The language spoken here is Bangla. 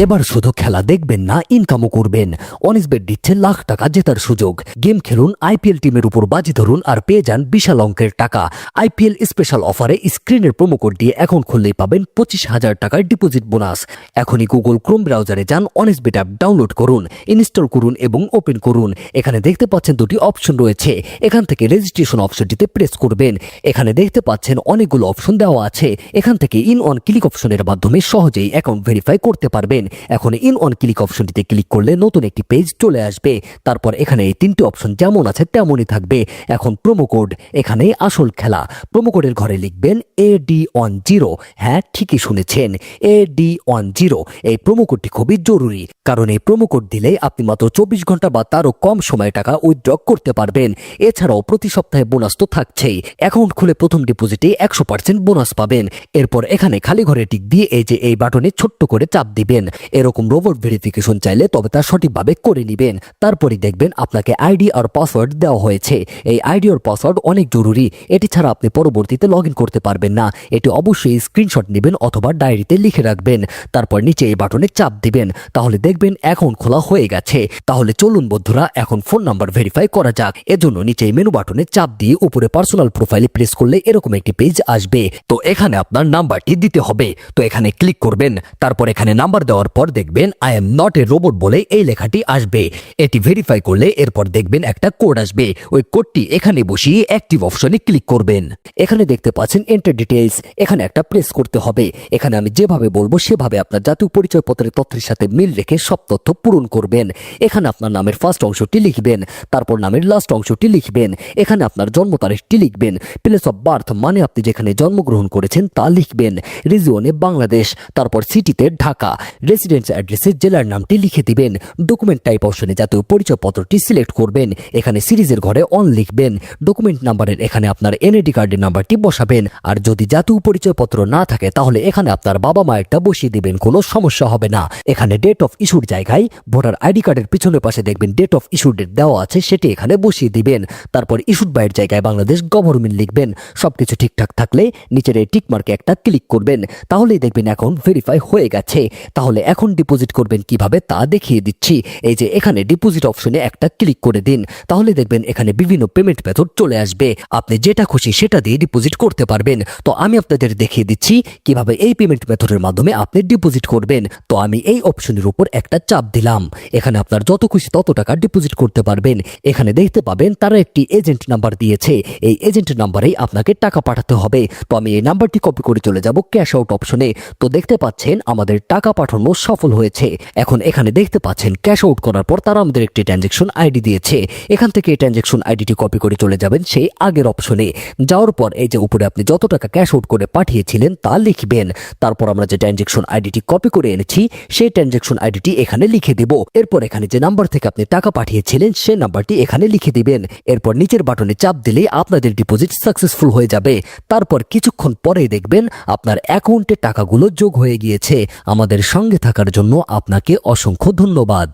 এবার শুধু খেলা দেখবেন না, ইনকামও করবেন। অনিসবেট দিচ্ছে লাখ টাকা জেতার সুযোগ। গেম খেলুন, আইপিএল টিমের উপর বাজি ধরুন আর পেয়ে যান বিশাল অঙ্কের টাকা। আইপিএল স্পেশাল অফারে স্ক্রিনের প্রোমো কোড দিয়ে অ্যাকাউন্ট খুললেই পাবেন 25,000 টাকার ডিপোজিট বোনাস। এখনই গুগল ক্রোম ব্রাউজারে যান, অনিসবেট অ্যাপ ডাউনলোড করুন, ইনস্টল করুন এবং ওপেন করুন। এখানে দেখতে পাচ্ছেন দুটি অপশন রয়েছে। এখান থেকে রেজিস্ট্রেশন অপশনটিতে প্রেস করবেন। এখানে দেখতে পাচ্ছেন অনেকগুলো অপশন দেওয়া আছে। এখান থেকে ইন অন ক্লিক অপশনের মাধ্যমে সহজেই অ্যাকাউন্ট ভেরিফাই করতে পারবেন। এখন ইন অন ক্লিক অপশনটিতে ক্লিক করলে নতুন একটি পেজ চলে আসবে। তারপর এখানে এই তিনটি অপশন যেমন আছে তেমনই থাকবে। এখন প্রোমো কোড, এখানে আসল খেলা। প্রোমো কোডের ঘরে লিখবেন AD10। হ্যাঁ, ঠিকই শুনেছেন, AD10। এই প্রোমো কোডটি খুবই জরুরি, কারণ এই প্রোমো কোড দিলে আপনি মাত্র 24 ঘন্টা বা তারও কম সময়ে টাকা উইথড্র করতে পারবেন। এছাড়াও প্রতি সপ্তাহে বোনাস তো থাকছেই। অ্যাকাউন্ট খুলে প্রথম ডিপোজিটে 100% বোনাস পাবেন। এরপর এখানে খালি ঘরে টিক দিয়ে এই বাটনে ছোট্ট করে চাপ দিবেন। এরকম রোবট ভেরিফিকেশন চাইলে তবে তা সঠিকভাবে করে নেবেন। তারপরে দেখবেন আপনাকে আইডি আর পাসওয়ার্ড দেওয়া হয়েছে। এই আইডি আর পাসওয়ার্ড অনেক জরুরি। এটি ছাড়া আপনি পরবর্তীতে লগ ইন করতে পারবেন না। এটি অবশ্যই স্ক্রিনশট নেবেন অথবা ডায়েরিতে লিখে রাখবেন। তারপর নিচে এই বাটনে চাপ দিবেন, তাহলে দেখবেন অ্যাকাউন্ট খোলা হয়ে গেছে। তাহলে চলুন বন্ধুরা, এখন ফোন নাম্বার ভেরিফাই করা যাক। এজন্য নিচে মেনু বাটনে চাপ দিয়ে উপরে পার্সোনাল প্রোফাইলে প্রেস করলে এরকম একটি পেজ আসবে। তো এখানে আপনার নাম্বারটি দিতে হবে। তো এখানে ক্লিক করবেন। তারপর এখানে নাম্বার দেওয়ার পর দেখবেন I am not a robot বলে এই লেখাটি আসবে। এটি ভেরিফাই করলে এরপর দেখবেন একটা কোড আসবে। ওই কোডটি এখানে বসিয়ে অ্যাক্টিভ অপশনে ক্লিক করবেন। এখানে দেখতে পাচ্ছেন এন্টার ডিটেইলস, এখানে একটা প্রেস করতে হবে। এখানে আমি যেভাবে বলবো সেভাবে আপনার জাতীয় পরিচয় পত্রের তথ্যের সাথে মিল রেখে সব তথ্য পূরণ করবেন। এখানে আপনার নামের ফার্স্ট অংশটি লিখবেন, তারপর নামের লাস্ট অংশটি লিখবেন। এখানে আপনার জন্ম তারিখটি লিখবেন। প্লেস অফ বার্থ মানে আপনি যেখানে জন্মগ্রহণ করেছেন তা লিখবেন। রিজিয়নে বাংলাদেশ, তারপর সিটিতে ঢাকা। রেসিডেন্স অ্যাড্রেসে জেলার নামটি লিখে দিবেন। ডকুমেন্ট টাইপ অপশনে জাতীয় পরিচয় পত্রটি সিলেক্ট করবেন। এখানে সিরিজের ঘরে অন লিখবেন। ডকুমেন্ট নাম্বারের এখানে আপনার এনআইডি কার্ডের নাম্বারটি বসাবেন। আর যদি জাতীয় পরিচয় পত্র না থাকে তাহলে এখানে আপনার বাবা মায়েরটা বসিয়ে দিবেন, কোনো সমস্যা হবে না। এখানে ডেট অফ ইস্যুর জায়গায় ভোটার আইডি কার্ডের পিছনের পাশে দেখবেন ডেট অফ ইস্যু ডেট দেওয়া আছে, সেটি এখানে বসিয়ে দিবেন। তারপর ইস্যুড বাইয়ের জায়গায় বাংলাদেশ গভর্নমেন্ট লিখবেন। সবকিছু ঠিকঠাক থাকলে নিচের এই টিক মার্কে একটা ক্লিক করবেন। তাহলেই দেখবেন অ্যাকাউন্ট ভেরিফাই হয়ে গেছে। তাহলে এখন ডিপোজিট করবেন কিভাবে তা দেখিয়ে দিচ্ছি। এই যে এখানে ডিপোজিট অপশনে একটা ক্লিক করে দিন, তাহলে দেখবেন এখানে বিভিন্ন পেমেন্ট মেথড চলে আসবে। আপনি যেটা খুশি সেটা দিয়ে ডিপোজিট করতে পারবেন। তো আমি আপনাদের দেখিয়ে দিচ্ছি কিভাবে এই পেমেন্ট মেথডের মাধ্যমে আপনি ডিপোজিট করবেন। তো আমি এই অপশনের উপর একটা চাপ দিলাম। এখানে আপনার যত খুশি তত টাকা ডিপোজিট করতে পারবেন। এখানে দেখতে পাবেন তারা একটি এজেন্ট নাম্বার দিয়েছে। এই এজেন্ট নাম্বারেই আপনাকে টাকা পাঠাতে হবে। তো আমি এই নাম্বারটি কপি করে চলে যাব ক্যাশ আউট অপশনে। তো দেখতে পাচ্ছেন আমাদের টাকা পাঠানো সফল হয়েছে। এখন এখানে দেখতে পাচ্ছেন ক্যাশ আউট করার পর তারা আমাদের একটি ট্রানজ্যাকশন আইডি দিয়েছে। এখান থেকে এই ট্রানজ্যাকশন আইডিটি কপি করে চলে যাবেন সেই আগের অপশনে। যাওয়ার পর এই যে উপরে আপনি যত টাকা ক্যাশ আউট করে পাঠিয়েছিলেন তা লিখবেন। তারপর আমরা যে ট্রানজ্যাকশন আইডিটি কপি করে এনেছি সেই ট্রানজ্যাকশন আইডিটি এখানে লিখে দেব। এরপর এখানে যে নাম্বার থেকে আপনি টাকা পাঠিয়েছিলেন সেই নাম্বারটি এখানে লিখে দিবেন। এরপর নিচের বাটনে চাপ দিলে আপনাদের ডিপোজিট সাকসেসফুল হয়ে যাবে। তারপর কিছুক্ষণ পরেই দেখবেন আপনার অ্যাকাউন্টে টাকাগুলো যোগ হয়ে গিয়েছে। আমাদের সঙ্গে থাকার জন্য আপনাকে অসংখ্য ধন্যবাদ।